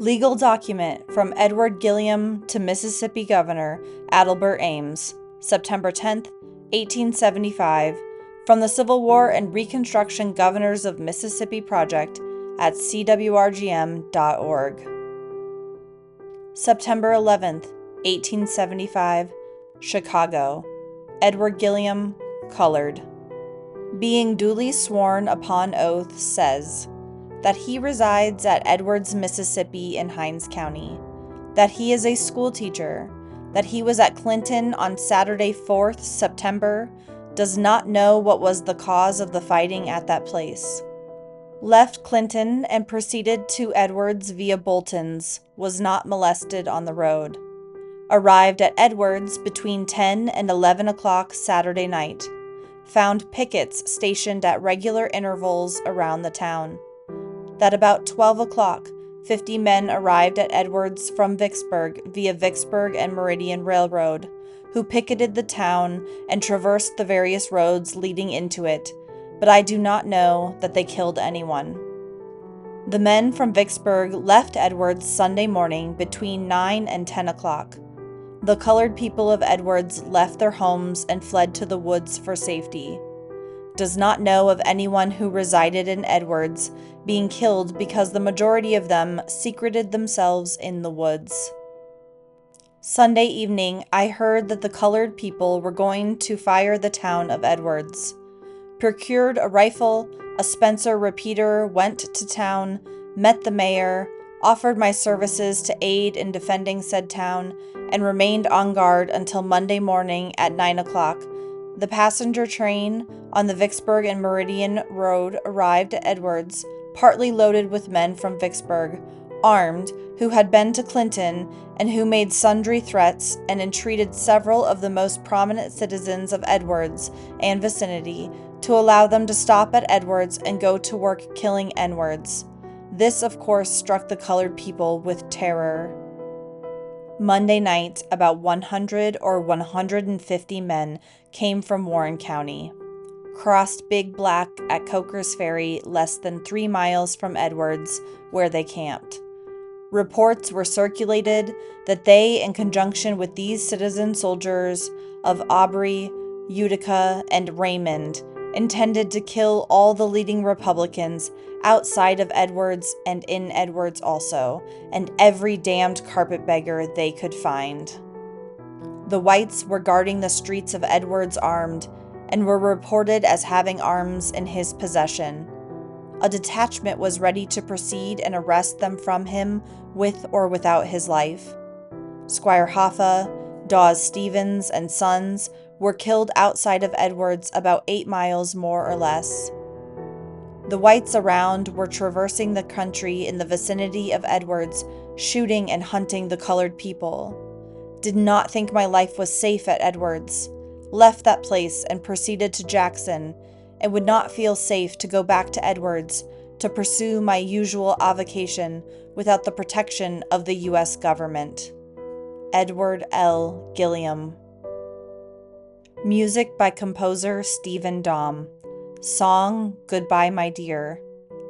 Legal document from Edward Gilliam to Mississippi Governor Adelbert Ames, September 10, 1875, from the Civil War and Reconstruction Governors of Mississippi Project at cwrgm.org. September 11, 1875, Chicago. Edward Gilliam, colored. Being duly sworn upon oath says that he resides at Edwards, Mississippi in Hinds County, that he is a school teacher, that he was at Clinton on Saturday 4th September, does not know what was the cause of the fighting at that place. Left Clinton and proceeded to Edwards via Bolton's, was not molested on the road. Arrived at Edwards between 10 and 11 o'clock Saturday night. Found pickets stationed at regular intervals around the town. That about 12 o'clock, 50 men arrived at Edwards from Vicksburg via Vicksburg and Meridian Railroad, who picketed the town and traversed the various roads leading into it, but I do not know that they killed anyone. The men from Vicksburg left Edwards Sunday morning between 9 and 10 o'clock. The colored people of Edwards left their homes and fled to the woods for safety. Does not know of anyone who resided in Edwards being killed because the majority of them secreted themselves in the woods. Sunday evening, I heard that the colored people were going to fire the town of Edwards. Procured a rifle, a Spencer repeater, went to town, met the mayor, offered my services to aid in defending said town, and remained on guard until Monday morning at 9 o'clock. The passenger train on the Vicksburg and Meridian Road arrived at Edwards, partly loaded with men from Vicksburg, armed, who had been to Clinton, and who made sundry threats and entreated several of the most prominent citizens of Edwards and vicinity to allow them to stop at Edwards and go to work killing N-words. This, of course, struck the colored people with terror. Monday night, about 100 or 150 men came from Warren County, crossed Big Black at Coker's Ferry, less than 3 miles from Edwards, where they camped. Reports were circulated that they, in conjunction with these citizen soldiers of Aubrey, Utica, and Raymond, intended to kill all the leading Republicans outside of Edwards and in Edwards also, and every damned carpetbagger they could find. The whites were guarding the streets of Edwards armed, and were reported as having arms in his possession. A detachment was ready to proceed and arrest them from him with or without his life. Squire Hoffa, Dawes Stevens, and sons were killed outside of Edwards about 8 miles more or less. The whites around were traversing the country in the vicinity of Edwards, shooting and hunting the colored people. Did not think my life was safe at Edwards. Left that place and proceeded to Jackson, and would not feel safe to go back to Edwards to pursue my usual avocation without the protection of the U.S. government. Edward L. Gilliam. Music by composer Stephen Daum. Song, Goodbye My Dear.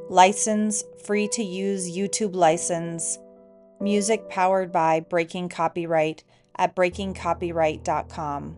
License, free to use YouTube license. Music powered by Breaking Copyright at breakingcopyright.com.